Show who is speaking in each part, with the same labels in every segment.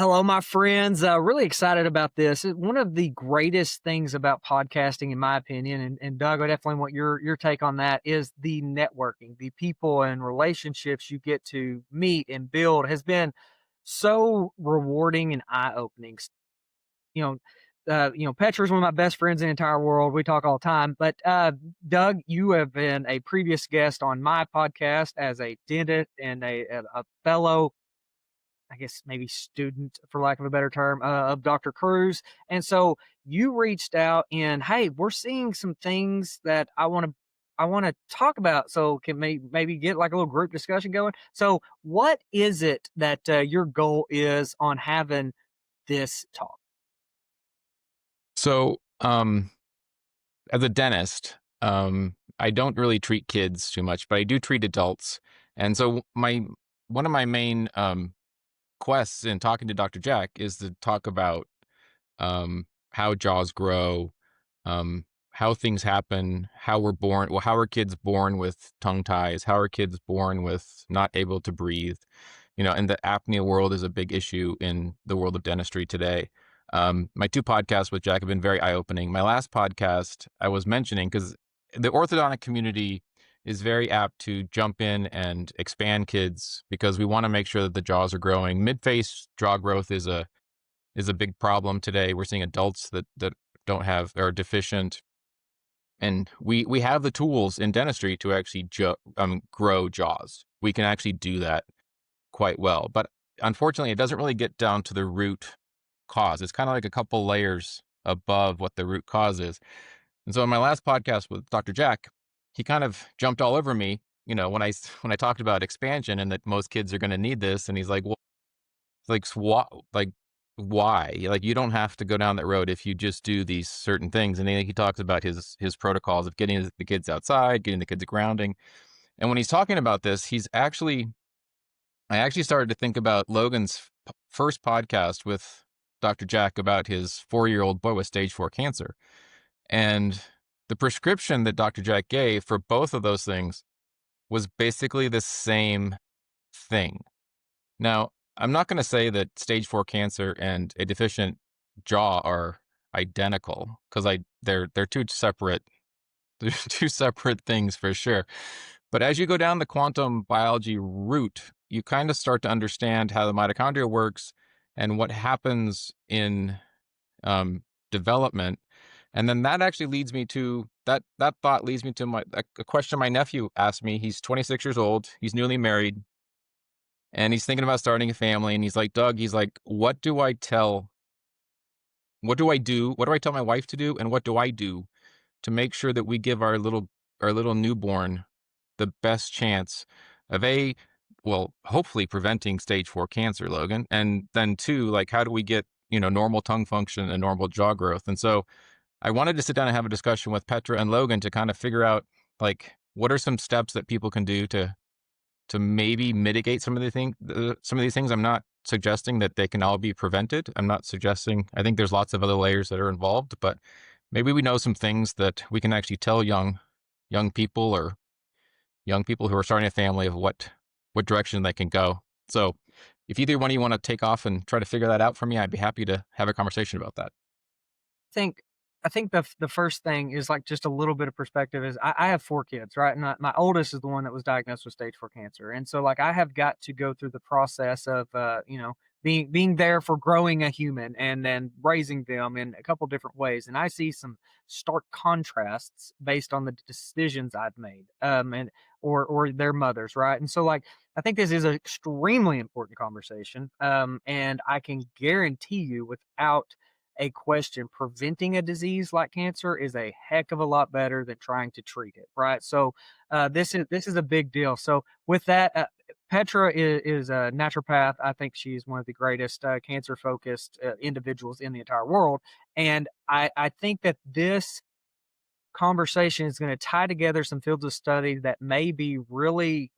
Speaker 1: Hello, my friends. Really excited about this. One of the greatest things about podcasting, in my opinion, and Doug, I definitely want your take on that, is the networking, the people and relationships you get to meet and build has been so rewarding and eye opening. You know, Petra is one of my best friends in the entire world. We talk all the time. But Doug, you have been a previous guest on my podcast as a dentist and a fellow, I guess maybe student, for lack of a better term, of Dr. Cruz. And so you reached out and, hey, we're seeing some things that I want to talk about. So can maybe get like a little group discussion going. So what is it that your goal is on having this talk?
Speaker 2: So, as a dentist, I don't really treat kids too much, but I do treat adults. And so my one of my main quests in talking to Dr. Jack is to talk about how jaws grow, how things happen, how we're born. Well, how are kids born with tongue ties? How are kids born with not able to breathe? And the apnea world is a big issue in the world of dentistry today. My two podcasts with Jack have been very eye opening. My last podcast I was mentioning because the orthodontic community is very apt to jump in and expand kids because we want to make sure that the jaws are growing. Mid face jaw growth is a big problem today. We're seeing adults that don't have are deficient, and we have the tools in dentistry to actually grow jaws. We can actually do that quite well, but unfortunately, it doesn't really get down to the root cause. It's kind of like a couple layers above what the root cause is. And so in my last podcast with Dr. Jack, he kind of jumped all over me, when I talked about expansion and that most kids are going to need this, and he's like, "Well, like why? Like you don't have to go down that road if you just do these certain things." And he talks about his protocols of getting the kids outside, getting the kids grounding. And when he's talking about this, I actually started to think about Logan's first podcast with Dr. Jack about his 4-year-old boy with stage 4 cancer. And the prescription that Dr. Jack gave for both of those things was basically the same thing. Now, I'm not going to say that stage 4 cancer and a deficient jaw are identical because they're two separate things for sure. But as you go down the quantum biology route, you kind of start to understand how the mitochondria works and what happens in development. And then that actually leads me to that thought leads me to a question my nephew asked me. He's 26 years old. He's newly married and he's thinking about starting a family. And he's like, Doug, he's like, what do I do? What do I tell my wife to do? And what do I do to make sure that we give our little newborn the best chance of hopefully preventing stage 4 cancer, Logan. And then two, like, how do we get, normal tongue function and normal jaw growth? And so I wanted to sit down and have a discussion with Petra and Logan to kind of figure out, like, what are some steps that people can do to maybe mitigate some of these things. I'm not suggesting that they can all be prevented. I think there's lots of other layers that are involved, but maybe we know some things that we can actually tell young people or young people who are starting a family of what direction they can go. So if either one of you want to take off and try to figure that out for me, I'd be happy to have a conversation about that.
Speaker 1: think I think the first thing is like just a little bit of perspective is I have 4 kids, right? And my oldest is the one that was diagnosed with stage 4 cancer. And so like I have got to go through the process of being there for growing a human and then raising them in a couple different ways. And I see some stark contrasts based on the decisions I've made. And or their mothers, right? And so like I think this is an extremely important conversation. And I can guarantee you without a question, preventing a disease like cancer is a heck of a lot better than trying to treat it, right? So this is a big deal. So with that, Petra is a naturopath. I think she's one of the greatest cancer focused individuals in the entire world, and I think that this conversation is going to tie together some fields of study that may be really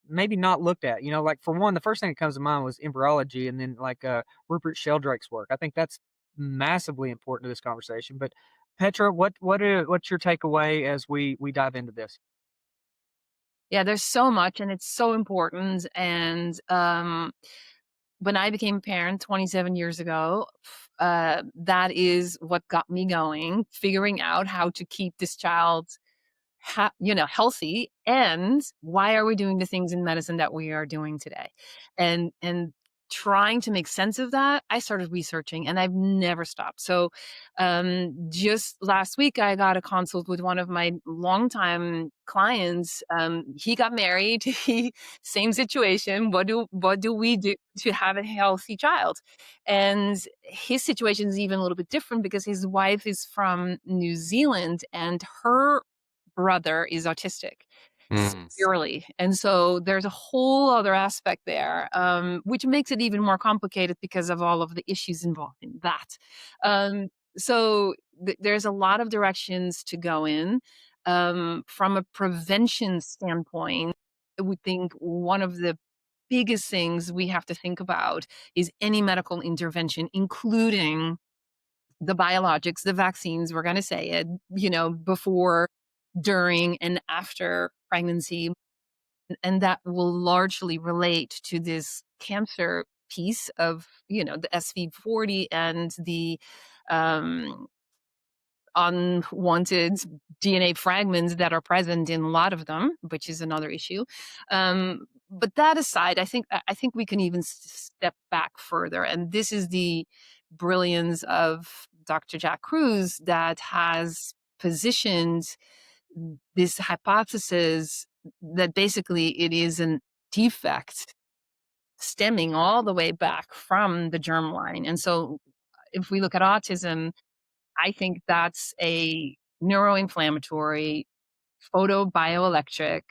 Speaker 1: maybe not looked at. Like for one, the first thing that comes to mind was embryology, and then like Rupert Sheldrake's work. I think that's massively important to this conversation. But Petra, what's your takeaway as we dive into this?
Speaker 3: Yeah, there's so much and it's so important. And when I became a parent 27 years ago, that is what got me going, figuring out how to keep this child healthy, and why are we doing the things in medicine that we are doing today? And trying to make sense of that, I started researching and I've never stopped. So just last week I got a consult with one of my longtime clients. He got married. He Same situation. What do we do to have a healthy child? And his situation is even a little bit different because his wife is from New Zealand and her brother is autistic
Speaker 2: Mm.
Speaker 3: severely. And so there's a whole other aspect there, which makes it even more complicated because of all of the issues involved in that. Um, so there's a lot of directions to go in. From a prevention standpoint, I would think one of the biggest things we have to think about is any medical intervention, including the biologics, the vaccines, we're going to say it, before, during, and after pregnancy. And that will largely relate to this cancer piece of, the SV40 and the um, unwanted DNA fragments that are present in a lot of them, which is another issue. But that aside, I think we can even step back further, and this is the brilliance of Dr. Jack Cruz that has positioned this hypothesis that basically it is an defect stemming all the way back from the germline. And so if we look at autism, I think that's a neuroinflammatory, photobioelectric,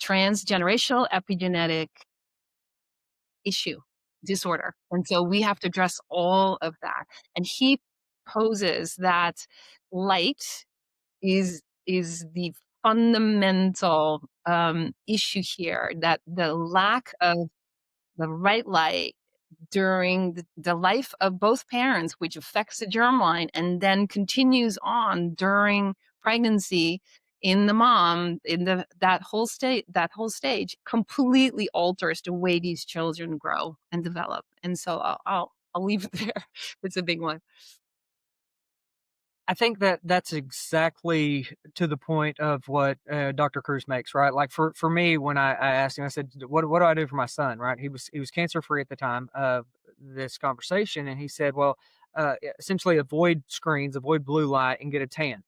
Speaker 3: transgenerational epigenetic issue, disorder. And so we have to address all of that. And he poses that light is the fundamental issue here, that the lack of the right light during the life of both parents, which affects the germline and then continues on during pregnancy in the mom, in that whole stage completely alters the way these children grow and develop. And so I'll leave it there. It's a big one.
Speaker 1: I think that that's exactly to the point of what Dr. Cruz makes, right? Like for me, when I asked him, I said, what do I do for my son?" Right? He was cancer free at the time of this conversation, and he said, "Well, essentially avoid screens, avoid blue light, and get a tan."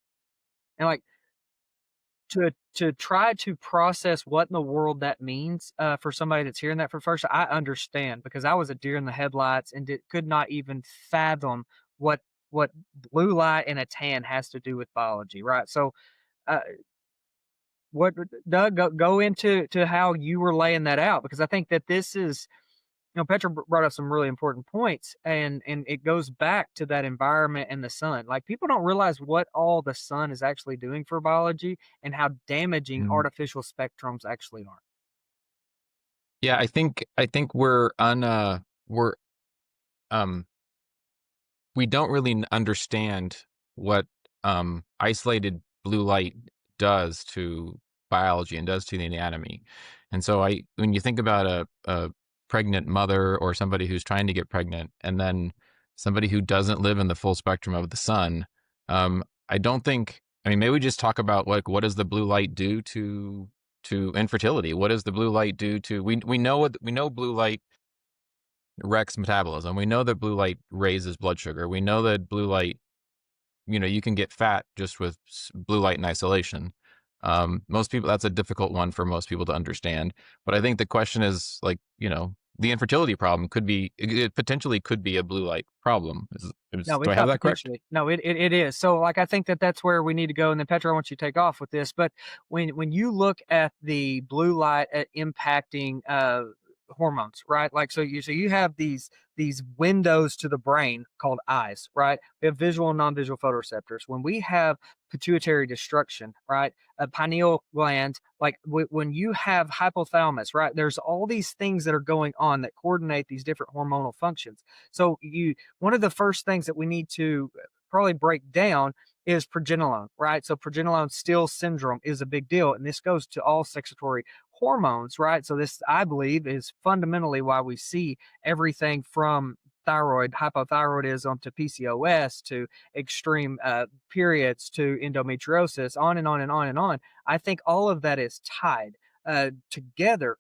Speaker 1: And like to try to process what in the world that means for somebody that's hearing that for first, I understand because I was a deer in the headlights and could not even fathom what what blue light and a tan has to do with biology, right? So, uh, what Doug, go into how you were laying that out because I think that this is, Petra brought up some really important points, and it goes back to that environment and the sun. Like people don't realize what all the sun is actually doing for biology and how damaging
Speaker 2: Mm.
Speaker 1: artificial spectrums actually are.
Speaker 2: Yeah, I think we're um we don't really understand what isolated blue light does to biology and does to the anatomy. And so when you think about a pregnant mother or somebody who's trying to get pregnant, and then somebody who doesn't live in the full spectrum of the sun, I don't think. I mean, maybe we just talk about like what does the blue light do to infertility? What does the blue light do to we know blue light wrecks metabolism. We know that blue light raises blood sugar. We know that blue light, you can get fat just with blue light in isolation. Most people, that's a difficult one for most people to understand. But I think the question is like, the infertility problem it potentially could be a blue light problem.
Speaker 1: No,
Speaker 2: Do I
Speaker 1: it's
Speaker 2: have
Speaker 1: not
Speaker 2: that correct?
Speaker 1: potentially. No, it is. So, like, I think that that's where we need to go, and then Petra, I want you to take off with this. But when you look at the blue light at impacting hormones, right? Like, so you have these windows to the brain called eyes, right? We have visual and non-visual photoreceptors. When we have pituitary destruction, right? A pineal gland, like when you have hypothalamus, right? There's all these things that are going on that coordinate these different hormonal functions. So you one of the first things that we need to probably break down is progesterone, right? So progesterone steal syndrome is a big deal, and this goes to all sexuatory hormones, right? So this, I believe, is fundamentally why we see everything from thyroid hypothyroidism to PCOS to extreme periods to endometriosis, on and on and on and on. I think all of that is tied together.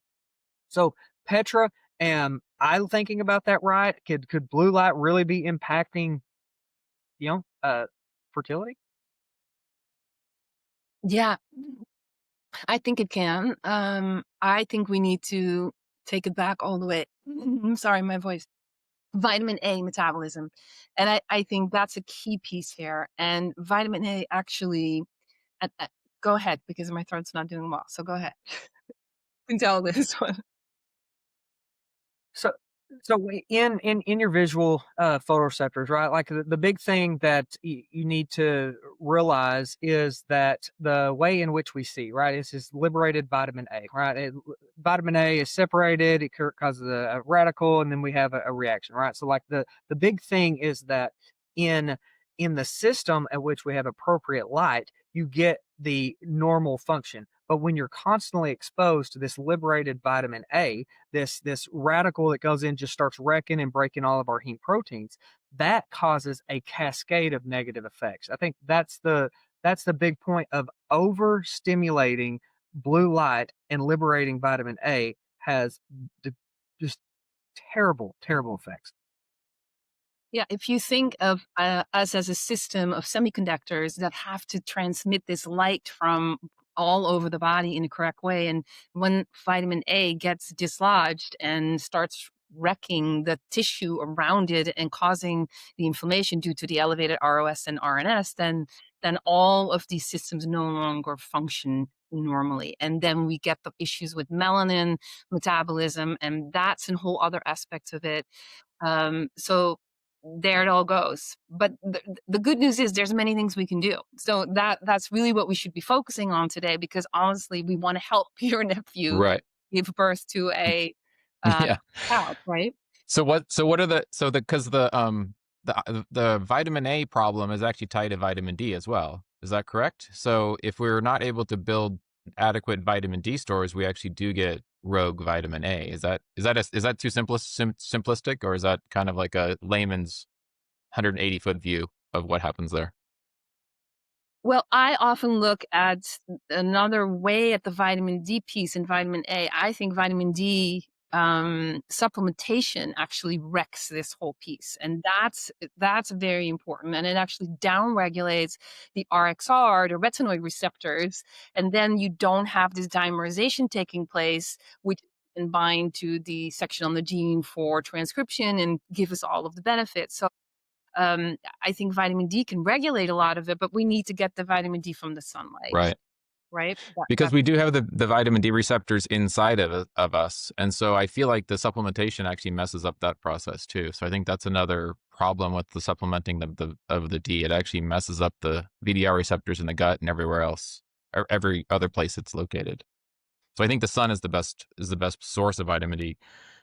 Speaker 1: So, Petra, am I thinking about that right? Could blue light really be impacting, you know, fertility?
Speaker 3: Yeah, I think it can. I think we need to take it back all the way. I'm sorry, my voice. Vitamin A metabolism. And I think that's a key piece here. And vitamin A actually, uh, go ahead because my throat's not doing well. So go ahead. You can tell this one.
Speaker 1: So, in your visual photoreceptors, right? Like the big thing that you need to realize is that the way in which we see, right, is this liberated vitamin A, right? Vitamin A is separated; it causes a radical, and then we have a reaction, right? So, like the big thing is that in in the system at which we have appropriate light, you get the normal function. But when you're constantly exposed to this liberated vitamin A, this radical that goes in just starts wrecking and breaking all of our heme proteins, that causes a cascade of negative effects. I think that's the big point of overstimulating blue light and liberating vitamin A has d- just terrible effects.
Speaker 3: Yeah, if you think of us as a system of semiconductors that have to transmit this light from all over the body in a correct way, and when vitamin A gets dislodged and starts wrecking the tissue around it and causing the inflammation due to the elevated ROS and RNS, then all of these systems no longer function normally. And then we get the issues with melanin metabolism, and that's a whole other aspect of it. So there it all goes. But the good news is there's many things we can do. So that's really what we should be focusing on today, because honestly, we want to help your nephew
Speaker 2: Right.
Speaker 3: give birth to a uh,
Speaker 2: Yeah.
Speaker 3: child, right?
Speaker 2: So what are the because the vitamin A problem is actually tied to vitamin D as well. Is that correct? So if we're not able to build adequate vitamin D stores, we actually do get rogue vitamin A. Is that too simplistic, or is that kind of like a layman's 180-foot view of what happens there?
Speaker 3: Well, I often look at another way at the vitamin D piece and vitamin A. I think vitamin D supplementation actually wrecks this whole piece, and that's very important. And it actually downregulates the RXR, the retinoid receptors, and then you don't have this dimerization taking place, which can bind to the section on the gene for transcription and give us all of the benefits. So I think vitamin D can regulate a lot of it, but we need to get the vitamin D from the sunlight,
Speaker 2: Right.
Speaker 3: right?
Speaker 2: Because we do have the vitamin D receptors inside of us, and so I feel like the supplementation actually messes up that process too. So I think that's another problem with the supplementing of the D. It actually messes up the VDR receptors in the gut and everywhere else, or every other place it's located. So I think the sun is the best source of vitamin D,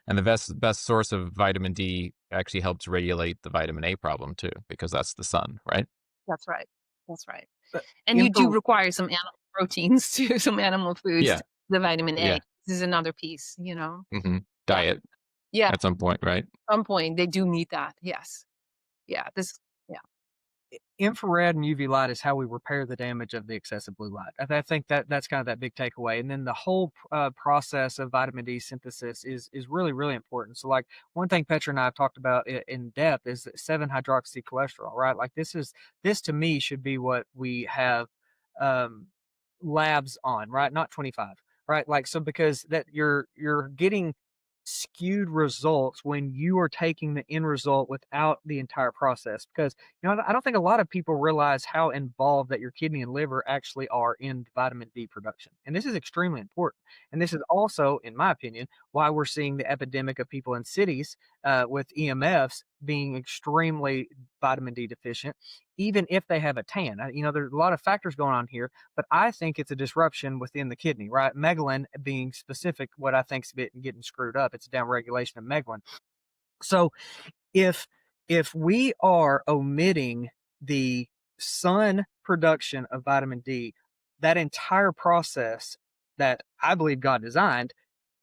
Speaker 2: and the best source of vitamin D actually helps regulate the vitamin A problem too, because that's the sun, right?
Speaker 3: That's right. That's right.
Speaker 1: But
Speaker 3: And you do
Speaker 1: infra
Speaker 3: require some animal proteins too, some animal foods,
Speaker 2: Yeah,
Speaker 3: to the vitamin A.
Speaker 2: yeah.
Speaker 3: This is another piece, you know? Yeah.
Speaker 2: Diet
Speaker 3: Yeah.
Speaker 2: at some point, right?
Speaker 3: At some point, they do need that. Yes. Yeah. Yeah.
Speaker 1: infrared and UV light is how we repair the damage of the excessive blue light. I think that's kind of that big takeaway. And then the whole process of vitamin D synthesis is really important. So, like one thing Petra and I have talked about in depth is 7-hydroxycholesterol, right? Like this to me should be what we have um, labs on, right? Not 25, right? Like so because that you're getting skewed results when you are taking the end result without the entire process because I don't think a lot of people realize how involved that your kidney and liver actually are in vitamin D production. And this is extremely important. And this is also, in my opinion, why we're seeing the epidemic of people in cities with EMFs being extremely vitamin D deficient, even if they have a tan. There's a lot of factors going on here, but I think it's a disruption within the kidney, right? Megalin being specific, what I think's getting screwed up. It's a downregulation of megalin. So if if we are omitting the sun production of vitamin D, that entire process that I believe God designed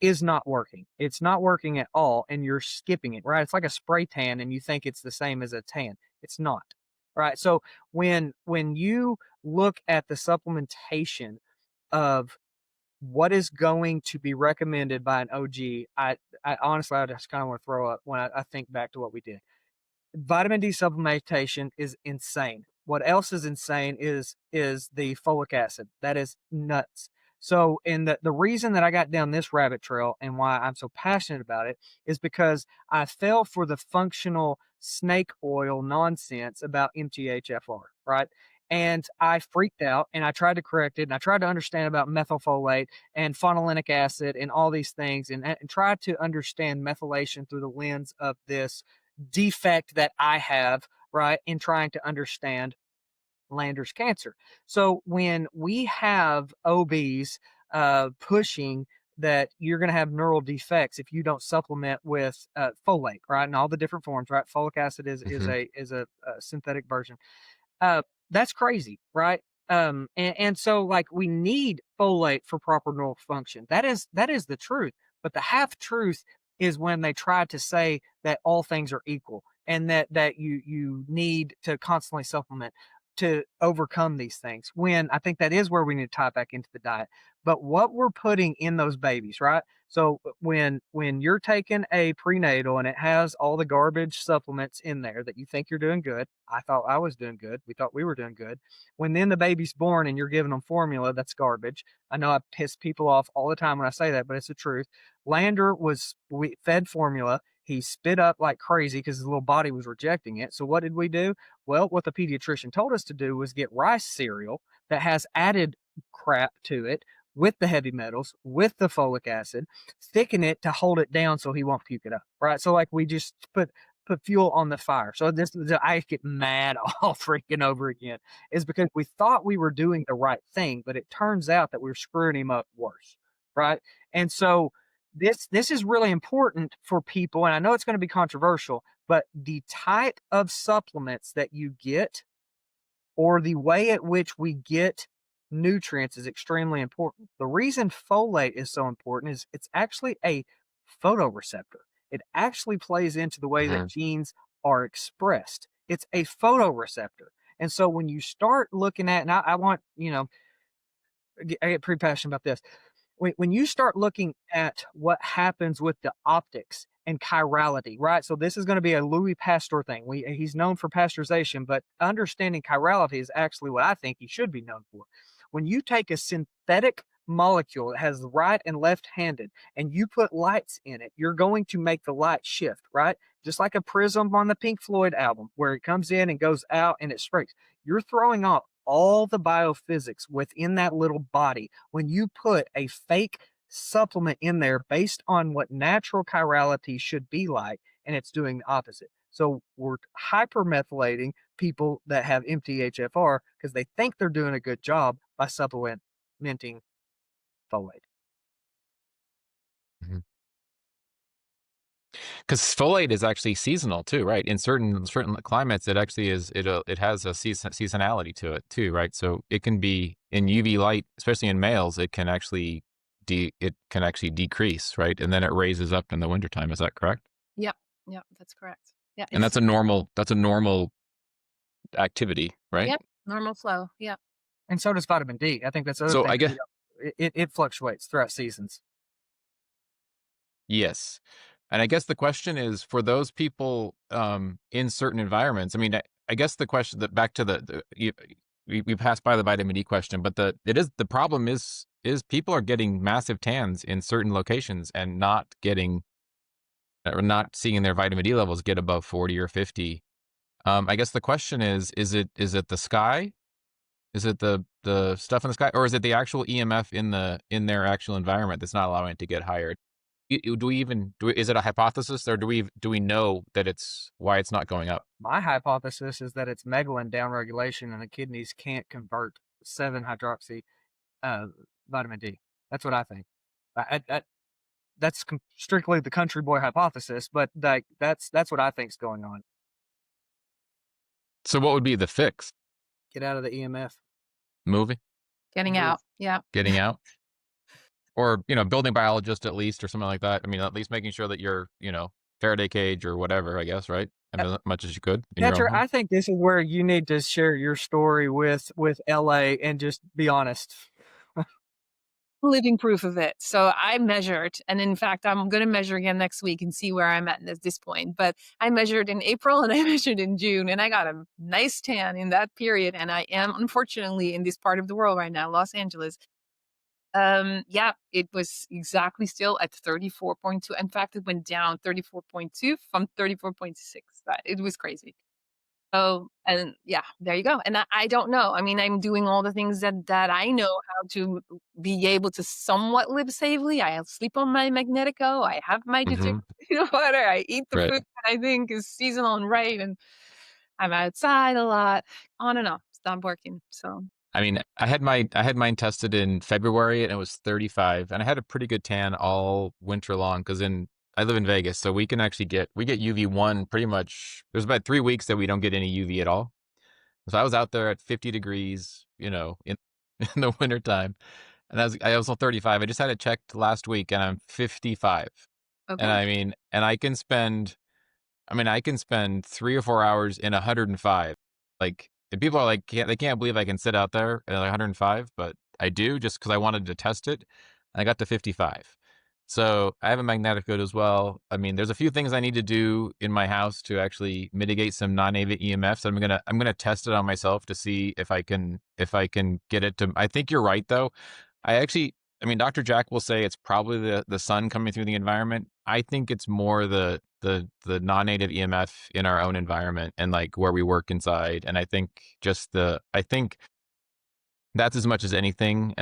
Speaker 1: is not working. It's not working at all, and you're skipping it, right? It's like a spray tan, and you think it's the same as a tan. It's not, right? So when you look at the supplementation of what is going to be recommended by an OG, I honestly, I just kind of want to throw up when I think back to what we did. Vitamin D supplementation is insane. What else is insane is the folic acid. That is nuts. So, and the reason that I got down this rabbit trail and why I'm so passionate about it is because I fell for the functional snake oil nonsense about MTHFR, right? And I freaked out and I tried to correct it and I tried to understand about methylfolate and phenolinic acid and all these things and tried to understand methylation through the lens of this defect that I have, right, in trying to understand Lander's cancer. So when we have OBs pushing that you're going to have neural defects if you don't supplement with folate, right, and all the different forms, right? Folic acid is
Speaker 2: Hmm.
Speaker 1: a synthetic version. uh, that's crazy, right? And so like we need folate for proper neural function. That is the truth. But the half truth is when they try to say that all things are equal and that you need to constantly supplement to overcome these things. When I think that is where we need to tie back into the diet. But what we're putting in those babies, right? So when you're taking a prenatal and it has all the garbage supplements in there that you think you're doing good, I thought I was doing good. We thought we were doing good. When then the baby's born and you're giving them formula, that's garbage. I know I piss people off all the time when I say that, but it's the truth. Lander was we fed formula. He spit up like crazy because his little body was rejecting it. So what did we do? Well, what the pediatrician told us to do was get rice cereal that has added crap to it with the heavy metals, with the folic acid, thicken it to hold it down so he won't puke it up, right? So like we just put fuel on the fire. So this I get mad all freaking over again is because we thought we were doing the right thing, but it turns out that we're screwing him up worse, right? And so this is really important for people, and I know it's going to be controversial, but the type of supplements that you get or the way at which we get nutrients is extremely important. The reason folate is so important is it's actually a photoreceptor. It actually plays into the way that
Speaker 2: Hmm.
Speaker 1: genes are expressed. It's a photoreceptor. And so when you start looking at, and I want, I get pretty passionate about this. When you start looking at what happens with the optics and chirality, right? So this is going to be a Louis Pasteur thing. He's known for pasteurization, but understanding chirality is actually what I think he should be known for. When you take a synthetic molecule that has right and left-handed and you put lights in it, you're going to make the light shift, right? Just like a prism on the Pink Floyd album where it comes in and goes out and it breaks. You're throwing off all the biophysics within that little body when you put a fake supplement in there based on what natural chirality should be like, and it's doing the opposite. So we're hypermethylating people that have MTHFR because they think they're doing a good job by supplementing folate.
Speaker 2: Because folate is actually seasonal too, right? In certain climates, it actually is it has a seasonality to it too, right? So it can be in UV light, especially in males, it can actually decrease, right? And then it raises up in the wintertime. Is that correct?
Speaker 3: Yep. Yep. That's correct. Yeah.
Speaker 2: And
Speaker 3: It's
Speaker 2: that's a normal activity, right?
Speaker 3: yep. Normal flow. Yep.
Speaker 1: And so does vitamin D. I think that's the other
Speaker 2: So
Speaker 1: thing
Speaker 2: I
Speaker 1: that
Speaker 2: guess
Speaker 1: we don't, it fluctuates throughout seasons.
Speaker 2: yes. And I guess the question is for those people in certain environments. I mean, I guess the question that back to we passed by the vitamin D question, but the problem is people are getting massive tans in certain locations and not getting or not seeing their vitamin D levels get above 40 or 50. I guess the question is it the sky? Is it the stuff in the sky, or is it the actual EMF in their actual environment that's not allowing it to get higher? Do we even is it a hypothesis, or do we know that it's why it's not going up?
Speaker 1: My hypothesis is that it's megalin downregulation and the kidneys can't convert 7 hydroxy uh, vitamin D. That's what I think. That's strictly the country boy hypothesis, but like that's what I think's going on.
Speaker 2: So what would be the fix?
Speaker 1: Get out of the EMF.
Speaker 2: Moving,
Speaker 3: Getting
Speaker 1: Move.
Speaker 3: out. Yeah.
Speaker 2: getting out. or building biologist at least, or something like that. I mean, at least making sure that you're Faraday cage or whatever, I guess, right? I mean, as much as you could in your own
Speaker 1: Petra,
Speaker 2: home.
Speaker 1: I think this is where you need to share your story with LA and just be honest.
Speaker 3: Living proof of it. So I measured, and in fact, I'm going to measure again next week and see where I'm at this point. But I measured in April and I measured in June, and I got a nice tan in that period. And I am unfortunately in this part of the world right now, Los Angeles. Yeah, it was exactly still at 34.2. In fact, it went down 34.2 from 34.6. It was crazy. Oh, and yeah, there you go. And I don't know. I mean, I'm doing all the things that I know how to be able to somewhat live safely. I sleep on my Magnetico. I have my
Speaker 2: Hmm.
Speaker 3: peanut butter. I eat the
Speaker 2: Right.
Speaker 3: food that I think is seasonal and right. And I'm outside a lot. On and off. Stop working. So
Speaker 2: I mean, I had mine tested in February and it was 35, and I had a pretty good tan all winter long because I live in Vegas, so we get UV1 pretty much. There's about 3 weeks that we don't get any UV at all. So I was out there at 50 degrees, in in the wintertime, and I was on 35. I just had it checked last week, and I'm 55. And
Speaker 3: okay.
Speaker 2: I mean, and I can spend 3 or 4 hours in 105. Like, and people are like, they can't believe I can sit out there at, like, 105, but I do just because I wanted to test it, and I got to 55. So, I have a magnetic field as well. I mean, there's a few things I need to do in my house to actually mitigate some non-native EMFs. I'm gonna test it on myself to see if I can get it to. I think you're right, though. I mean, Dr. Jack will say it's probably the sun coming through the environment. I think it's more the non-native EMF in our own environment and like where we work inside. And I think that's as much as anything.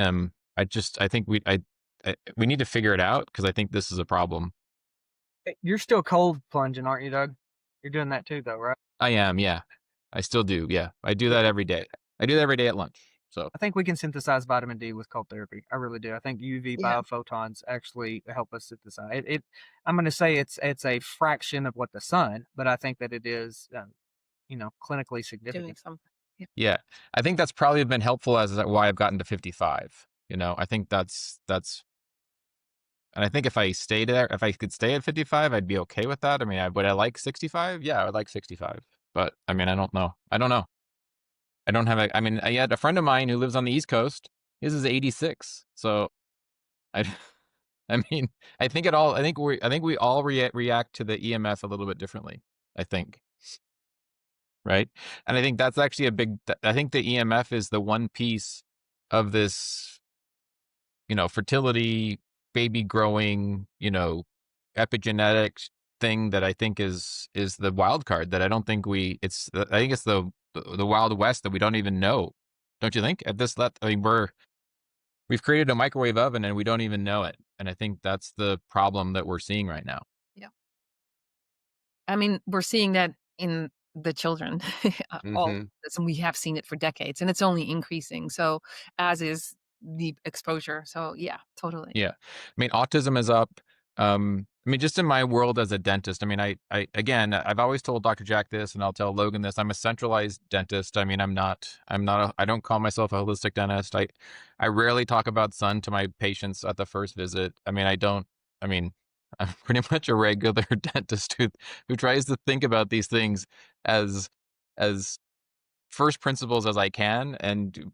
Speaker 2: I think we need to figure it out because I think this is a problem.
Speaker 1: You're still cold plunging, aren't you, Doug? You're doing that too, though, right?
Speaker 2: I am, yeah. I still do, yeah. I do
Speaker 1: Yeah.
Speaker 2: that every day. I do that every day at lunch. So,
Speaker 1: I think we can synthesize vitamin D with cold therapy. I really do. I think UV
Speaker 3: Yeah.
Speaker 1: biophotons actually help us synthesize it. I'm going to say it's a fraction of what the sun, but I think that it is, clinically
Speaker 3: Doing
Speaker 1: significant.
Speaker 3: something. Yeah.
Speaker 2: yeah. I think that's probably been helpful as why I've gotten to 55. I think that's and I think if I could stay at 55, I'd be okay with that. I mean, would I like 65? Yeah, I would like 65. But I mean, I don't know. I don't know. I mean, I had a friend of mine who lives on the East Coast. His is 86. So I, I mean, I think we all react to the EMF a little bit differently. I think, right? And I think that's actually I think the EMF is the one piece of this, fertility, baby growing, epigenetics thing that I think is the wild card that I don't think I think it's the wild west that we don't even know. Don't you think? I mean, we've created a microwave oven and we don't even know it. And I think that's the problem that we're seeing right now.
Speaker 3: Yeah. I mean, we're seeing that in the children, all
Speaker 2: Hmm.
Speaker 3: this, and we have seen it for decades, and it's only increasing. So, as is the exposure. So, yeah, totally.
Speaker 2: Yeah. I mean, autism is up. I mean, just in my world as a dentist, I mean, again, I've always told Dr. Jack this, and I'll tell Logan this. I'm a centralized dentist. I mean, I don't call myself a holistic dentist. I rarely talk about sun to my patients at the first visit. I mean, I'm pretty much a regular dentist who tries to think about these things as, as first principles as I can. And,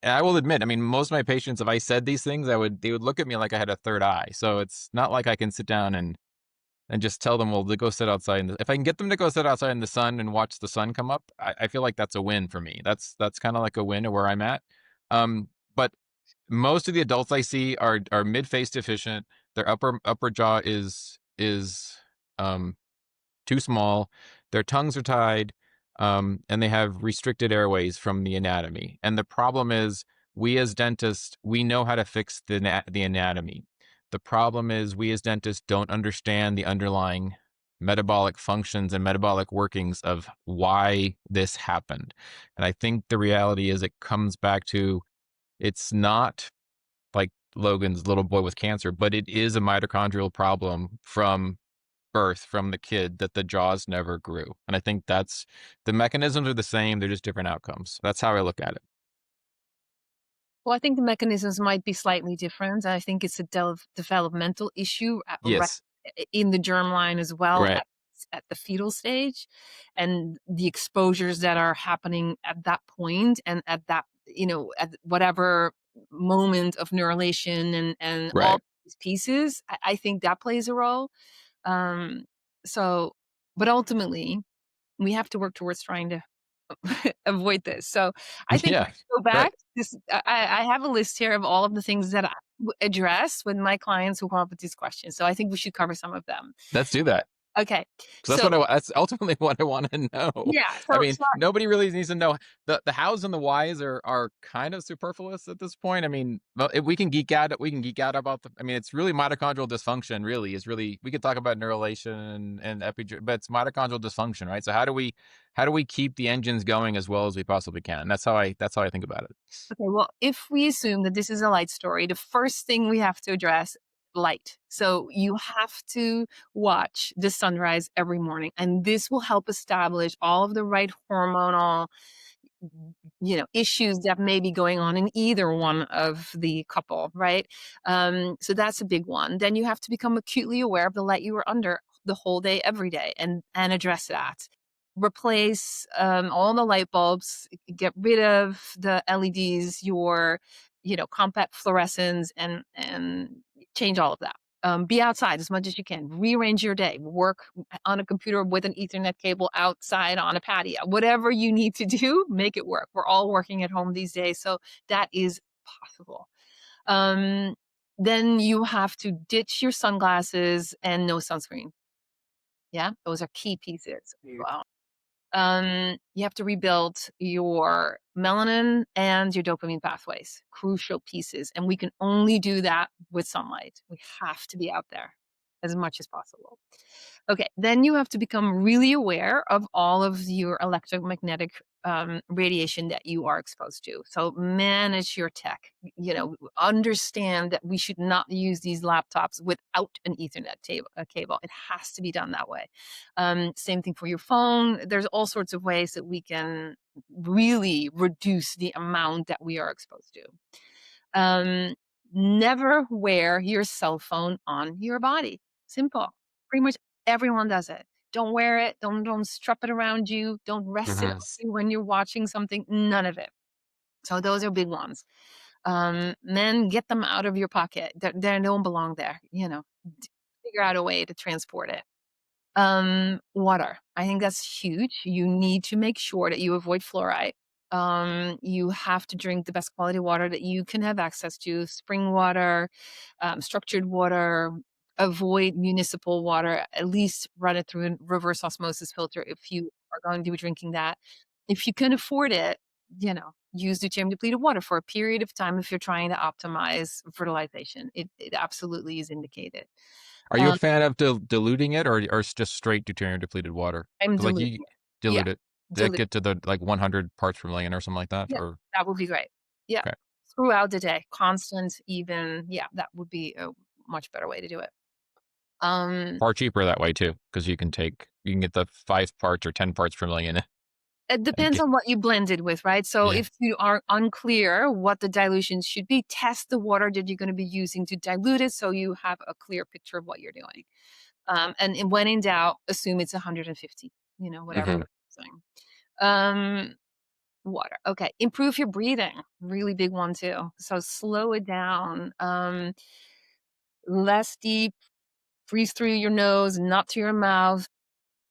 Speaker 2: I will admit, I mean, most of my patients, if I said these things, they would look at me like I had a third eye. So it's not like I can sit down and just tell them, well, to go sit outside. If I can get them to go sit outside in the sun and watch the sun come up, I feel like that's a win for me. That's kind of like a win of where I'm at. But most of the adults I see are mid face deficient. Their upper jaw is um too small. Their tongues are tied, and they have restricted airways from the anatomy. And the problem is, we as dentists, we know how to fix the anatomy. The problem is, we as dentists don't understand the underlying metabolic functions and metabolic workings of why this happened. And I think the reality is, it comes back to it's not like Logan's little boy with cancer, but it is a mitochondrial problem from birth from the kid that the jaws never grew. And I think that's the mechanisms are the same, they're just different outcomes. That's how I look at it.
Speaker 3: Well, I think the mechanisms might be slightly different. I think it's a developmental issue
Speaker 2: Yes.
Speaker 3: in the germline as well
Speaker 2: Right.
Speaker 3: at the fetal stage, and the exposures that are happening at that point and at that, at whatever moment of neurulation and all
Speaker 2: Right.
Speaker 3: these pieces. I think that plays a role. Um, so, but ultimately, we have to work towards trying to avoid this. So I think
Speaker 2: Yeah.
Speaker 3: go back.
Speaker 2: Right.
Speaker 3: This I have a list here of all of the things that I address with my clients who come up with these questions. So I think we should cover some of them.
Speaker 2: Let's do that.
Speaker 3: Okay.
Speaker 2: 'Cause that's
Speaker 3: So
Speaker 2: that's ultimately what I wanna know.
Speaker 3: yeah.
Speaker 2: I
Speaker 3: So
Speaker 2: mean,
Speaker 3: so
Speaker 2: nobody really needs to know the hows and the whys are kind of superfluous at this point. I mean, well, if we can geek out about I mean, it's really mitochondrial dysfunction really is really we could talk about neurulation and but it's mitochondrial dysfunction, right? So how do we keep the engines going as well as we possibly can? That's how I think about it.
Speaker 3: okay. Well, if we assume that this is a light story, the first thing we have to address light. So you have to watch the sunrise every morning, and this will help establish all of the right hormonal issues that may be going on in either one of the couple, right? So that's a big one. Then you have to become acutely aware of the light you are under the whole day every day and address that. Replace all the light bulbs, get rid of the LEDs, your compact fluorescents, and change all of that. Be outside as much as you can. Rearrange your day. Work on a computer with an Ethernet cable outside on a patio. Whatever you need to do, make it work. We're all working at home these days, so that is possible. Um, then you have to ditch your sunglasses and no sunscreen. Yeah, those are key pieces as well. You have to rebuild your melanin and your dopamine pathways, crucial pieces. And we can only do that with sunlight. We have to be out there as much as possible. Okay, then you have to become really aware of all of your electromagnetic radiation that you are exposed to. So manage your tech. Understand that we should not use these laptops without an Ethernet cable. It has to be done that way. Same thing for your phone. There's all sorts of ways that we can really reduce the amount that we are exposed to. Um, Never wear your cell phone on your body. Simple. Pretty much everyone does it. Don't wear it. Don't strap it around you. Don't rest it on
Speaker 2: Mhm.
Speaker 3: you when you're watching something. None of it. So those are big ones. Men, get them out of your pocket. They don't belong there. Figure out a way to transport it. Water. I think that's huge. You need to make sure that you avoid fluoride. You have to drink the best quality water that you can have access to, spring water, structured water. Avoid municipal water. At least run it through a reverse osmosis filter if you are going to be drinking that. If you can afford it, use deuterium depleted water for a period of time if you're trying to optimize fertilization. It absolutely is indicated.
Speaker 2: Are you a
Speaker 3: Um,
Speaker 2: fan of diluting it or it's just straight deuterium depleted water?
Speaker 3: I'm
Speaker 2: 'Cause, like,
Speaker 3: diluting
Speaker 2: you
Speaker 3: it. Yeah,
Speaker 2: dilute it. Did it
Speaker 3: dilute.
Speaker 2: get to the, like, 100 parts per million or something like that?
Speaker 3: Yeah,
Speaker 2: Or
Speaker 3: that would be great. Yeah,
Speaker 2: okay.
Speaker 3: throughout the day, constant, even, yeah, that would be a much better way to do it. Um,
Speaker 2: Far cheaper that way too, because you can get the 5 parts or 10 parts per million
Speaker 3: it
Speaker 2: and
Speaker 3: depends
Speaker 2: get
Speaker 3: on what you blended with, right? So
Speaker 2: yeah.
Speaker 3: if you are unclear what the dilution should be, test the water that you're gonna be using to dilute it so you have a clear picture of what you're doing. And when in doubt, assume it's 150, whatever
Speaker 2: Mhm.
Speaker 3: we're using. Um, Water. Okay, improve your breathing, really big one too. So slow it down. Less deep, breathe through your nose, not to your mouth.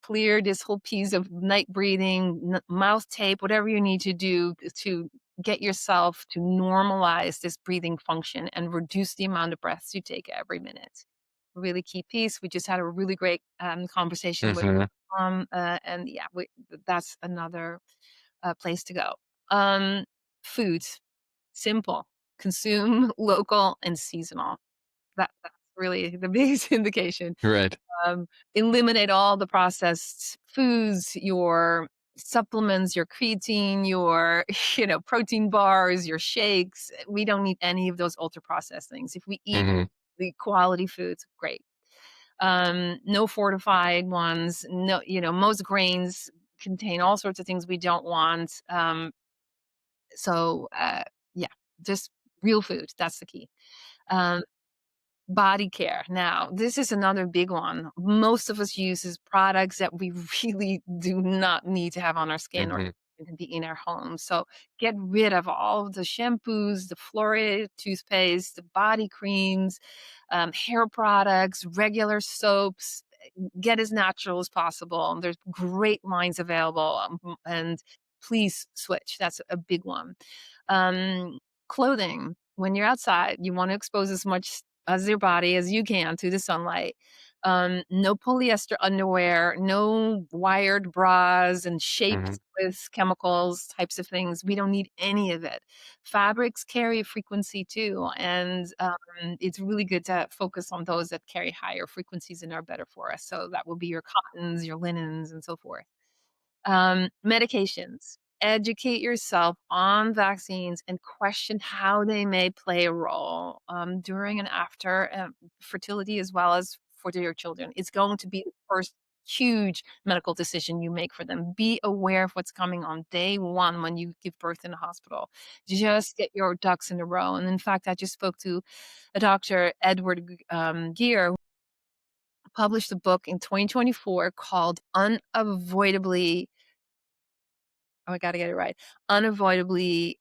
Speaker 3: Clear this whole piece of night breathing, mouth tape, whatever you need to do to get yourself to normalize this breathing function and reduce the amount of breaths you take every minute. Really key piece. We just had a really great conversation with
Speaker 2: Mhm.
Speaker 3: and yeah, that's another place to go. Um, Foods, simple, consume local and seasonal. That's really the biggest indication.
Speaker 2: Right.
Speaker 3: um, Eliminate all the processed foods, your supplements, your creatine, your protein bars, your shakes. We don't need any of those ultra processed things. If we eat
Speaker 2: Mhm.
Speaker 3: the quality foods, great. No fortified ones. No, most grains contain all sorts of things we don't want. So yeah, just Real food, that's the key. Um, Body care. Now, this is another big one. Most of us uses products that we really do not need to have on our skin or
Speaker 2: Hmm.
Speaker 3: to be in our homes. So get rid of all of the shampoos, the fluoride toothpaste, the body creams, hair products, regular soaps. Get as natural as possible. There's great lines available, and please switch. That's a big one. Um, Clothing. When you're outside, you want to expose as much as your body as you can to the sunlight. No polyester underwear, no wired bras and
Speaker 2: Hmm.
Speaker 3: shapes with chemicals, types of things. We don't need any of it. Fabrics carry a frequency too, and it's really good to focus on those that carry higher frequencies and are better for us. So that will be your cottons, your linens, and so forth. Medications. Educate yourself on vaccines and question how they may play a role during and after fertility as well as for your children. It's going to be the first huge medical decision you make for them. Be aware of what's coming on day one when you give birth in the hospital. Just get your ducks in a row. And in fact, I just spoke to a doctor, Edward Gear, published a book in 2024 called Unavoidably, oh, I gotta get it right. Unavoidably,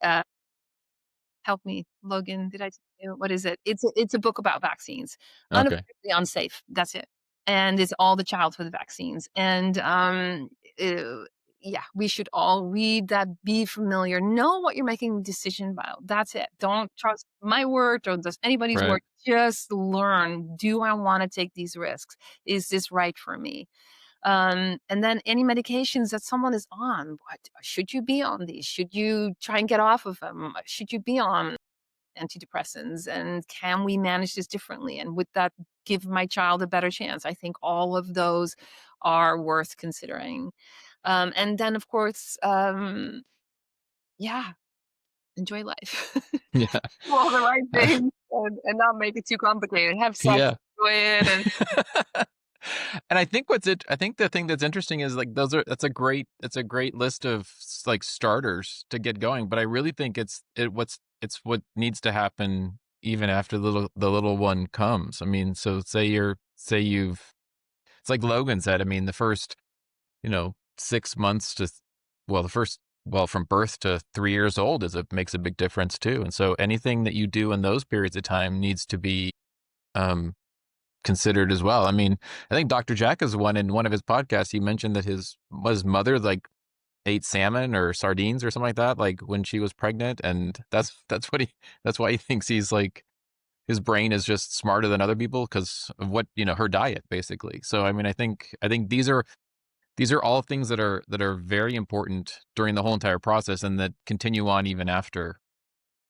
Speaker 3: help me, Logan, did I what is it? It's a book about vaccines.
Speaker 2: Okay.
Speaker 3: Unavoidably unsafe, that's it. And it's all the childhood vaccines. And, uh, yeah, we should all read that, be familiar, know what you're making a decision about. That's it. Don't trust my word, don't trust anybody's
Speaker 2: Right.
Speaker 3: word. Just learn, do I wanna take these risks? Is this right for me? And then any medications that someone is on, what should you be on these? Should you try and get off of them? Should you be on antidepressants? And can we manage this differently? And would that give my child a better chance? I think all of those are worth considering. And then, of course, yeah, enjoy life.
Speaker 2: Yeah.
Speaker 3: Do all the right things and not make it too complicated. Have sex,
Speaker 2: Yeah.
Speaker 3: enjoy it, and
Speaker 2: And I think the thing that's interesting is like that's a great list of like starters to get going, but I really think it's what needs to happen even after the little one comes. I mean, so say you've it's like Logan said, I mean, the first, 6 months to well, the first well, from birth to 3 years old makes a big difference too. And so anything that you do in those periods of time needs to be um considered as well. I mean, I think Dr. Jack is one in one of his podcasts. He mentioned that his mother like ate salmon or sardines or something like that, like when she was pregnant, and that's why he thinks he's like his brain is just smarter than other people because of what her diet basically. So I mean, I think these are all things that are very important during the whole entire process and that continue on even after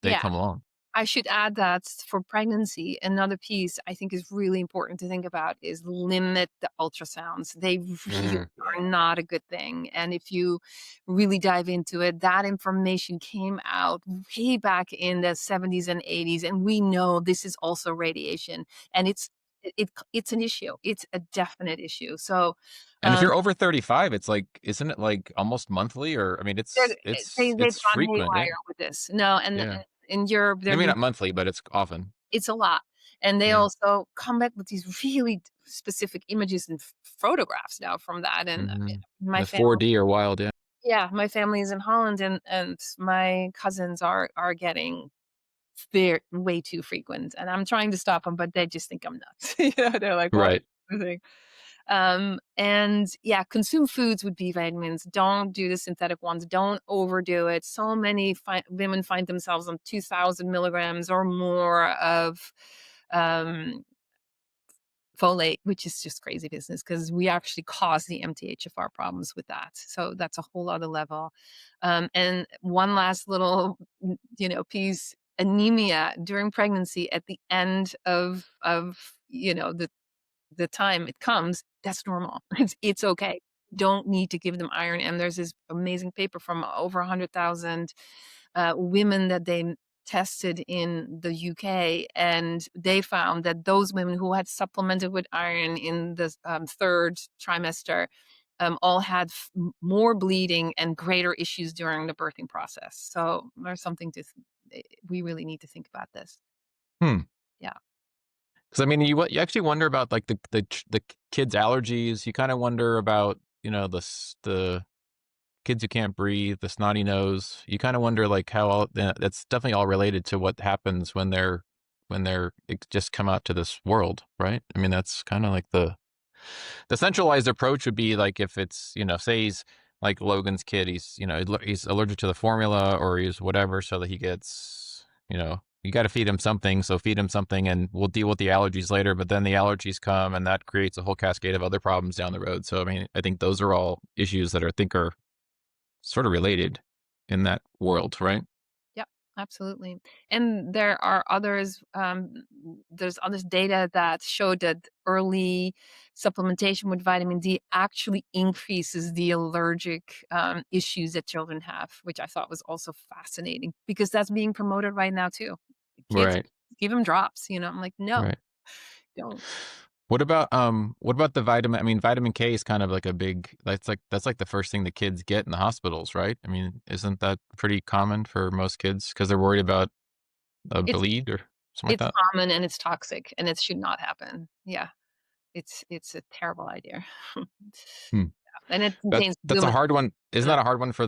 Speaker 2: they
Speaker 3: yeah.
Speaker 2: come along.
Speaker 3: I should add that for pregnancy, another piece I think is really important to think about is limit the ultrasounds. They really
Speaker 2: Mm.
Speaker 3: are not a good thing. And if you really dive into it, that information came out way back in the 70s and 80s. And we know this is also radiation. And it's an issue. It's a definite issue. So
Speaker 2: And if
Speaker 3: um,
Speaker 2: you're over 35, it's like, isn't it like almost monthly? Or I mean,
Speaker 3: they're- they've
Speaker 2: it's
Speaker 3: gone
Speaker 2: frequent. Yeah,
Speaker 3: haywire with this. No, and
Speaker 2: yeah.
Speaker 3: in Europe, they're
Speaker 2: Maybe
Speaker 3: doing
Speaker 2: not monthly, but it's often.
Speaker 3: it's a lot. And they
Speaker 2: Yeah.
Speaker 3: also come back with these really specific images and photographs now from that. And
Speaker 2: Hmm.
Speaker 3: my
Speaker 2: The
Speaker 3: family,
Speaker 2: 4D are wild. Yeah.
Speaker 3: yeah, my family is in Holland, and my cousins are getting very way too frequent. And I'm trying to stop them, but they just think I'm nuts. They're like, what?
Speaker 2: Right.
Speaker 3: And yeah, consume foods with B vitamins. Don't do the synthetic ones. Don't overdo it. So many women find themselves on 2,000 milligrams or more of um, folate, which is just crazy business because we actually cause the MTHFR problems with that. So that's a whole other level. And one last little, piece: anemia during pregnancy at the end of the time it comes, that's normal. It's okay. Don't need to give them iron. And there's this amazing paper from over 100,000 women that they tested in the UK, and they found that those women who had supplemented with iron in the third trimester all had more bleeding and greater issues during the birthing process. So there's something to we really need to think about this.
Speaker 2: Hmm.
Speaker 3: Yeah.
Speaker 2: Because I mean, you actually wonder about like the kids' allergies. You kind of wonder about the kids who can't breathe, the snotty nose. You kind of wonder like how all that's definitely all related to what happens when they're just come out to this world, right? I mean, that's kind of like the centralized approach would be like if it's say he's like Logan's kid, he's allergic to the formula or he's whatever, so that he gets you got to feed him something, so feed him something and we'll deal with the allergies later. But then the allergies come and that creates a whole cascade of other problems down the road. So I mean, I think those are all issues that I think are sort of related in that world, right?
Speaker 3: Yep, absolutely. And there are others, there's others data that show that early supplementation with vitamin D actually increases the allergic issues that children have, which I thought was also fascinating because that's being promoted right now too. Kids,
Speaker 2: Right,
Speaker 3: give them drops. I'm like, no,
Speaker 2: right.
Speaker 3: don't.
Speaker 2: What about the vitamin? I mean, vitamin K is kind of like a big that's like the first thing the kids get in the hospitals, right? I mean, isn't that pretty common for most kids because they're worried about a
Speaker 3: It's
Speaker 2: bleed or something like
Speaker 3: it's
Speaker 2: that?
Speaker 3: common and it's toxic and it should not happen. Yeah, it's a terrible idea.
Speaker 2: Hmm.
Speaker 3: And it
Speaker 2: That's
Speaker 3: contains
Speaker 2: that's a
Speaker 3: luminous.
Speaker 2: hard one. Isn't that a hard one for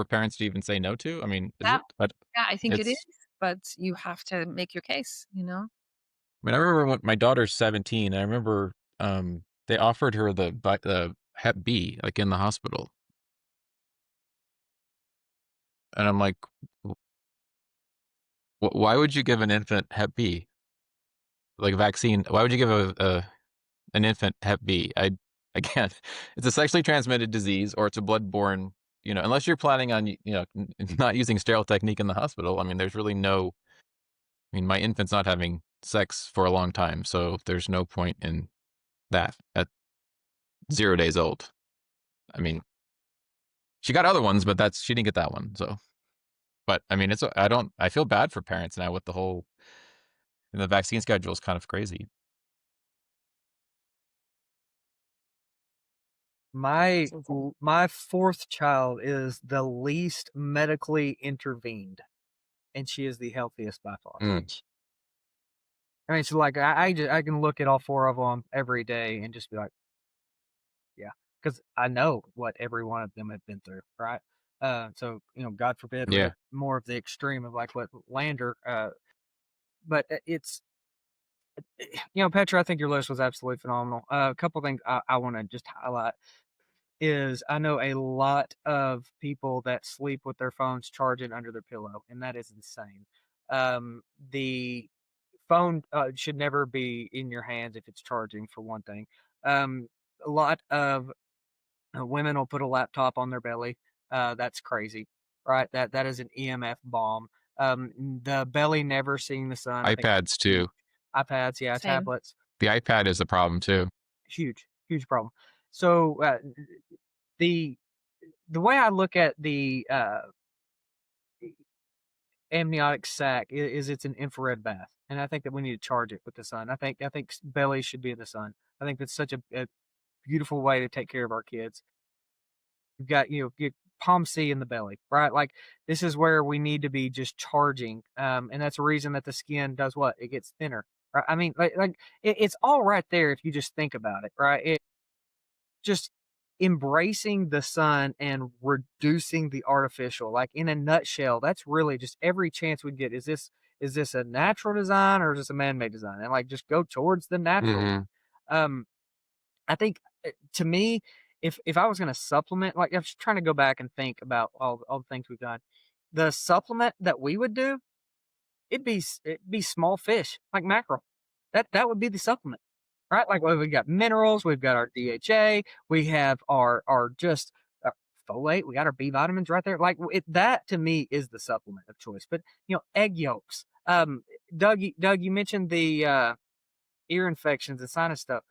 Speaker 2: parents to even say no to? I mean, is
Speaker 3: That
Speaker 2: it? But
Speaker 3: Yeah, I think it is,
Speaker 2: it's.
Speaker 3: but you have to make your case.
Speaker 2: I mean, I remember when my daughter's 17. I remember they offered her the Hep B like in the hospital, and I'm like, Why would you give an infant Hep B like a vaccine? Why would you give an infant Hep B? I can't. It's a sexually transmitted disease, or it's a bloodborne. Unless you're planning on not using sterile technique in the hospital. I mean, there's really no. I mean, my infant's not having sex for a long time, so there's no point in that at 0 days old. I mean, she got other ones, but she didn't get that one. So, but I mean, I feel bad for parents now with the whole the vaccine schedule is kind of crazy.
Speaker 1: My fourth child is the least medically intervened, and she is the healthiest by far.
Speaker 2: Mm,
Speaker 1: I mean, so like I can look at all four of them every day and just be like, yeah, because I know what every one of them have been through, right? So God forbid we
Speaker 2: yeah.
Speaker 1: get more of the extreme of like what Lander. But it's Petra, I think your list was absolutely phenomenal. A couple things I want to just highlight is I know a lot of people that sleep with their phones charging under their pillow, and that is insane. The phone should never be in your hands if it's charging, for one thing. Um, a lot of women will put a laptop on their belly. That's crazy, right? That is an EMF bomb. The belly never seeing the sun, I think
Speaker 2: iPads
Speaker 1: that's huge.
Speaker 2: too.
Speaker 1: iPads, yeah,
Speaker 3: Same.
Speaker 1: tablets,
Speaker 2: The iPad is a problem too.
Speaker 1: huge, huge problem. So the the way I look at the amniotic sac is it's an infrared bath, and I think that we need to charge it with the sun. I think bellies should be in the sun. I think that's such a beautiful way to take care of our kids. You've got get palm C in the belly, right? Like this is where we need to be just charging, and that's a reason that the skin does what it gets thinner. Right? I mean, it's all right there if you just think about it, right? Just embracing the sun and reducing the artificial. Like in a nutshell, that's really just every chance we get. Is this a natural design or is this a man-made design? And like just go towards the natural.
Speaker 2: Hmm.
Speaker 1: Um, I think to me, if I was going to supplement, like I was trying to go back and think about all the things we've done, the supplement that we would do, it'd be small fish like mackerel. That would be the supplement. Right? Like, well, we got minerals, we've got our DHA, we have our just folate, we got our B vitamins right there. Like, that to me is the supplement of choice. But egg yolks. Doug, you mentioned the ear infections and sinus stuff.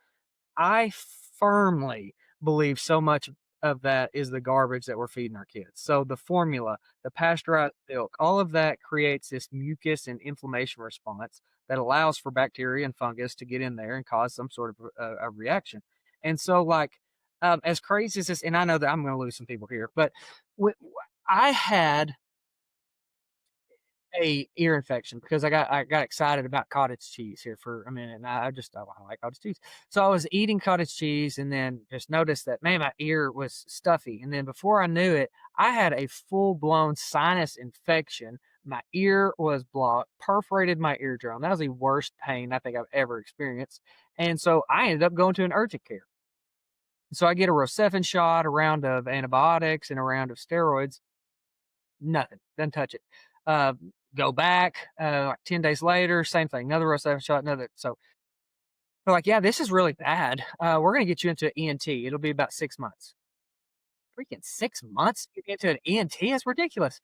Speaker 1: I firmly believe so much of that is the garbage that we're feeding our kids. So the formula, the pasteurized milk, all of that creates this mucus and inflammation response that allows for bacteria and fungus to get in there and cause some sort of a reaction. And so, like, as crazy as this, and I know that I'm going to lose some people here, but I had a ear infection because I got excited about cottage cheese here for a minute, and I just oh, I like cottage cheese. So I was eating cottage cheese and then just noticed that man, my ear was stuffy, and then before I knew it, I had a full blown sinus infection. My ear was blocked, perforated my eardrum. That was the worst pain I think I've ever experienced, and so I ended up going to an urgent care. So I get a Rocephin shot, a round of antibiotics, and a round of steroids. Nothing. Doesn't touch it. Uh, Go back, like 10 days later, same thing. Another Rocephin shot, another. So they're like, yeah, this is really bad. We're going to get you into ENT. It'll be about 6 months. Freaking 6 months to get into an ENT? That's ridiculous.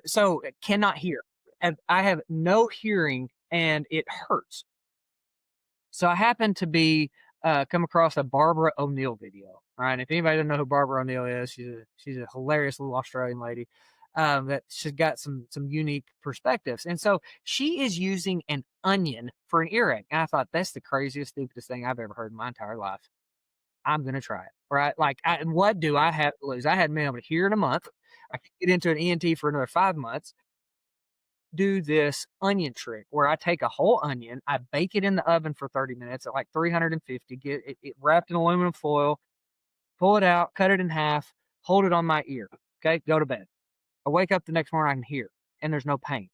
Speaker 1: So cannot hear. And I have no hearing and it hurts. So I happened to be come across a Barbara O'Neill video. All right. If anybody doesn't know who Barbara O'Neill is, she's a hilarious little Australian lady that she's got some unique perspectives. And so she is using an onion for an earache. And I thought that's the craziest, stupidest thing I've ever heard in my entire life. I'm gonna try it. Right. Like and what do I have to lose? I hadn't been able to hear in a month. I could get into an ENT for another 5 months. Do this onion trick where I take a whole onion, I bake it in the oven for 30 minutes at like 350, get it wrapped in aluminum foil, pull it out, cut it in half, hold it on my ear. Okay, go to bed. I wake up the next morning, I can hear, and there's no pain.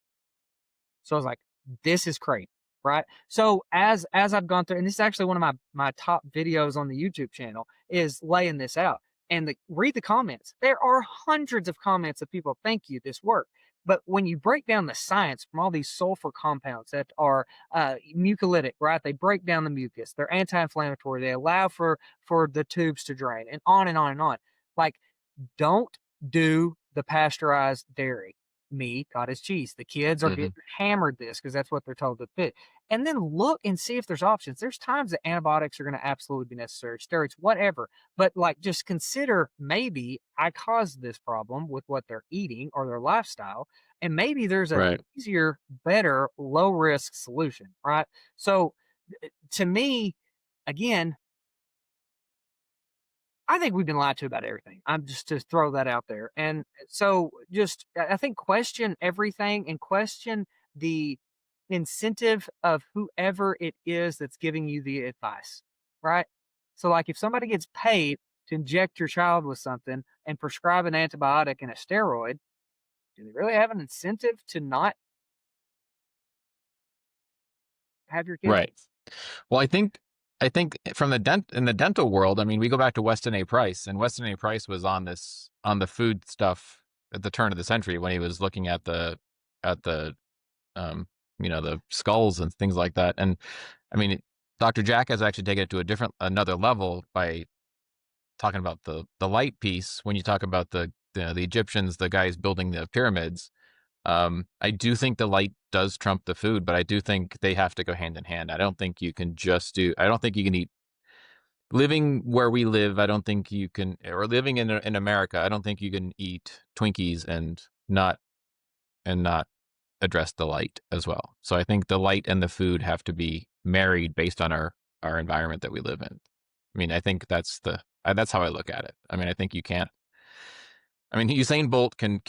Speaker 1: So I was like, this is great, right? So as I've gone through, and this is actually one of my top videos on the YouTube channel, is laying this out. And read the comments. There are hundreds of comments of people, thank you, this worked. But when you break down the science from all these sulfur compounds that are mucolytic, right? They break down the mucus. They're anti-inflammatory. They allow for the tubes to drain, and on and on and on. Like, don't do the pasteurized dairy, meat, cottage cheese. The kids are
Speaker 2: Hmm.
Speaker 1: getting hammered this because that's what they're told to fit. And then look and see if there's options. There's times that antibiotics are going to absolutely be necessary, steroids, whatever. But like, just consider maybe I caused this problem with what they're eating or their lifestyle, and maybe there's a
Speaker 2: Right.
Speaker 1: easier, better, low risk solution, right? So, to me, again, I think we've been lied to about everything. I'm just to throw that out there. And so just I think question everything and question the incentive of whoever it is that's giving you the advice. Right? So like if somebody gets paid to inject your child with something and prescribe an antibiotic and a steroid, do they really have an incentive to not have your kid?
Speaker 2: Right. Well, I think from the in the dental world, I mean, we go back to Weston A. Price, and Weston A. Price was on the food stuff at the turn of the century when he was looking at the um the skulls and things like that. And I mean, Dr. Jack has actually taken it to another level by talking about the light piece. When you talk about the Egyptians, the guys building the pyramids, I do think the light does trump the food, but I do think they have to go hand in hand. I don't think you can eat living where we live. I don't think you can, or living in America, I don't think you can eat Twinkies not and not address the light as well. So I think the light and the food have to be married based on our environment that we live in. I mean, I think that's how I look at it. I mean, I think you can't. I mean, Usain Bolt can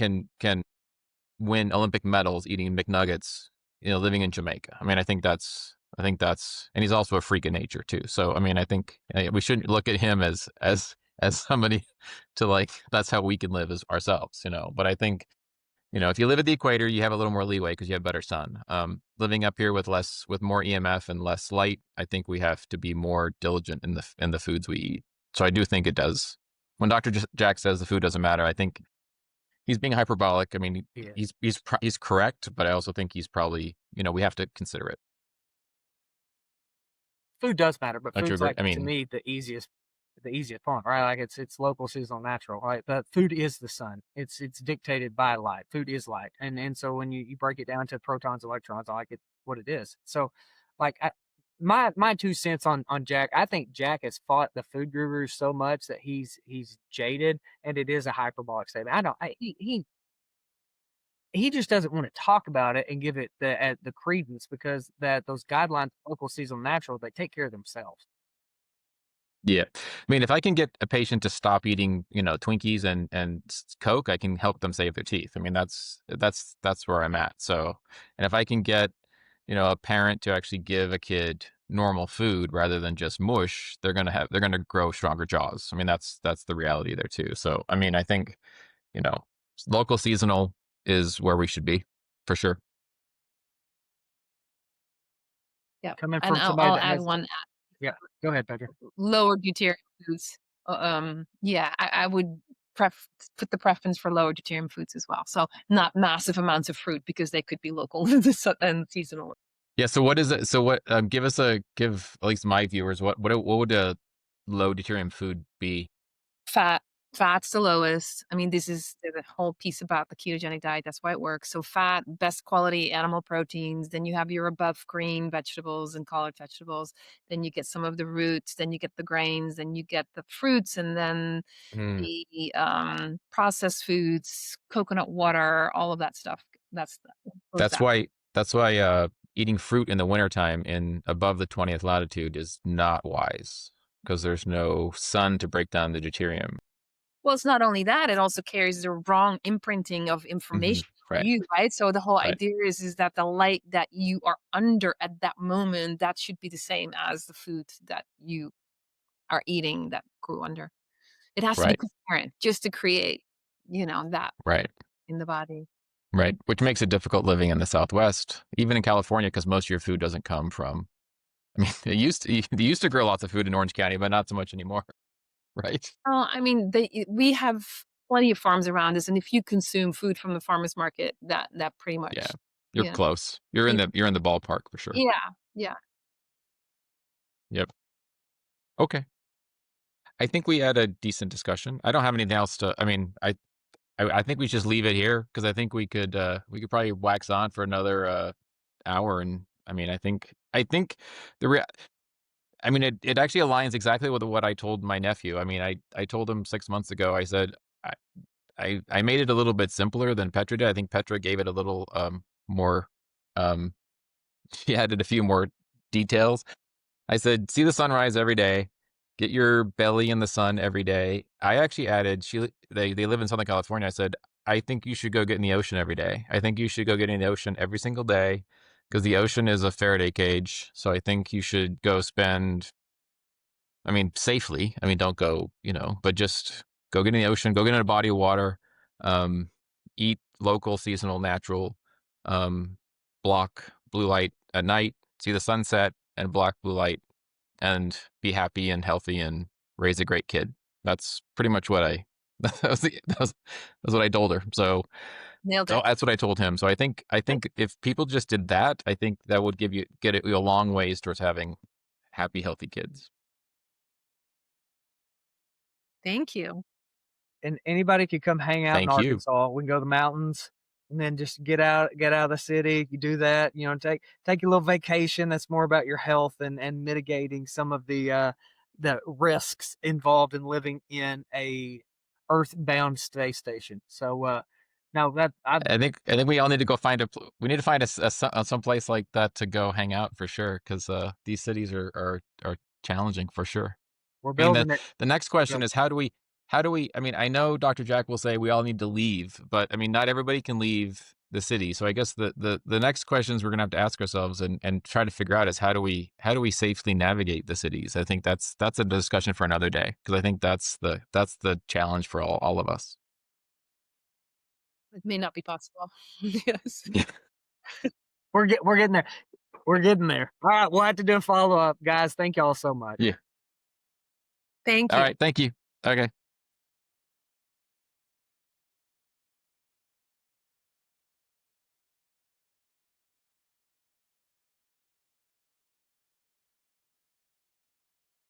Speaker 2: win Olympic medals eating McNuggets, living in Jamaica. I mean, I think that's, and he's also a freak of nature too. So, I mean, I think we shouldn't look at him as somebody to like, that's how we can live as ourselves. But I think, if you live at the equator, you have a little more leeway because you have better sun. Living up here with more EMF and less light, I think we have to be more diligent in the foods we eat. So I do think it does. When Dr. Jack says the food doesn't matter, I think he's being hyperbolic. I mean,
Speaker 1: Yes.
Speaker 2: he's correct, but I also think he's probably, we have to consider it.
Speaker 1: Food does matter, but
Speaker 2: Don't you
Speaker 1: food's
Speaker 2: agree?
Speaker 1: like
Speaker 2: I
Speaker 1: to
Speaker 2: mean,
Speaker 1: me the easiest form, right? Like it's local, seasonal, natural, right? But food is the sun. It's dictated by light. Food is light, and so when you break it down to protons, electrons, I like it what it is. So, like my 2 cents on Jack, I think Jack has fought the food gurus so much that he's jaded, and it is a hyperbolic statement. I don't. He just doesn't want to talk about it and give it the credence because that those guidelines, local, seasonal, natural, they take care of themselves.
Speaker 2: Yeah. I mean, if I can get a patient to stop eating, Twinkies and Coke, I can help them save their teeth. I mean, that's where I'm at. So, and if I can get, a parent to actually give a kid normal food rather than just mush, they're gonna grow stronger jaws. I mean, that's the reality there too. So, I mean, I think, you know, local seasonal is where we should be for sure.
Speaker 3: Yeah.
Speaker 1: Coming
Speaker 3: And
Speaker 1: from somebody
Speaker 3: I'll
Speaker 1: that
Speaker 3: add
Speaker 1: has
Speaker 3: one
Speaker 1: yeah, go ahead, Petra.
Speaker 3: lower deuterium foods. Yeah, I would put the preference for lower deuterium foods as well. So not massive amounts of fruit because they could be local and seasonal.
Speaker 2: Yeah. So what is it? So what? Give at least my viewers what would a low deuterium food be?
Speaker 3: Fat. Fat's the lowest. I mean, this is the whole piece about the ketogenic diet. That's why it works. So fat, best quality animal proteins. Then you have your above green vegetables and collard vegetables. Then you get some of the roots. Then you get the grains. Then you get the fruits, and then
Speaker 2: Mm.
Speaker 3: the processed foods, coconut water, all of that stuff. That's goes
Speaker 2: That's
Speaker 3: that.
Speaker 2: why that's why eating fruit in the wintertime in above the 20th latitude is not wise because there's no sun to break down the deuterium.
Speaker 3: Well, it's not only that, it also carries the wrong imprinting of
Speaker 2: Hmm.
Speaker 3: information for
Speaker 2: Right.
Speaker 3: you, right? So the whole
Speaker 2: Right.
Speaker 3: idea is that the light that you are under at that moment, that should be the same as the food that you are eating that grew under. It has to be
Speaker 2: Right.
Speaker 3: coherent just to create, that
Speaker 2: Right.
Speaker 3: in the body.
Speaker 2: Right. Which makes it difficult living in the Southwest, even in California, because most of your food doesn't come from. I mean, they used to grow lots of food in Orange County, but not so much anymore. Right.
Speaker 3: I mean, we have plenty of farms around us, and if you consume food from the farmer's market, that pretty
Speaker 2: Yeah.
Speaker 3: much,
Speaker 2: You're
Speaker 3: you know,
Speaker 2: close. You're in
Speaker 3: it
Speaker 2: the ballpark for sure.
Speaker 3: yeah, yeah.
Speaker 2: Yep. Okay. I think we had a decent discussion. I don't have anything else to. I mean, I think we should just leave it here because I think we could probably wax on for another hour. And I mean, I think the rea- I mean, it actually aligns exactly with what I told my nephew. I mean, I told him 6 months ago. I said I, I made it a little bit simpler than Petra did. I think Petra gave it a little more. Um, she added a few more details. I said, see the sunrise every day. Get your belly in the sun every day. I actually added, they live in Southern California. I said, I think you should go get in the ocean every day. I think you should go get in the ocean every single day because the ocean is a Faraday cage. So I think you should go spend, I mean, safely. I mean, don't go, but just go get in the ocean, go get in a body of water, um, eat local, seasonal, natural, um, block blue light at night, see the sunset and block blue light and be happy and healthy and raise a great kid. That's pretty much what I that was what I told her. So
Speaker 3: Nailed
Speaker 2: so
Speaker 3: it.
Speaker 2: that's what I told him. So I think if people just did that, I think that would get you a long ways towards having happy, healthy kids.
Speaker 3: Thank you.
Speaker 1: And anybody could come hang out in
Speaker 2: Thank you.
Speaker 1: Arkansas. We can go to the mountains and then just get out of the city. You do that, take a little vacation. That's more about your health and mitigating some of the risks involved in living in a earthbound space station. So no, that I
Speaker 2: I think we all need to go we need to find some place like that to go hang out for sure because these cities are challenging for sure.
Speaker 1: we're
Speaker 2: I mean, the
Speaker 1: building it.
Speaker 2: the next question is how do we I mean, I know Dr. Jack will say we all need to leave, but I mean, not everybody can leave the city. So I guess the next questions we're gonna have to ask ourselves and try to figure out is how do we safely navigate the cities? I think that's a discussion for another day because I think that's the challenge for all of us.
Speaker 3: It may not be possible. Yes.
Speaker 1: We're getting there. We're getting there. All right, we'll have to do a follow up, guys. Thank y'all so much.
Speaker 2: Yeah.
Speaker 3: Thank
Speaker 2: All
Speaker 3: you.
Speaker 2: right. Thank you. Okay.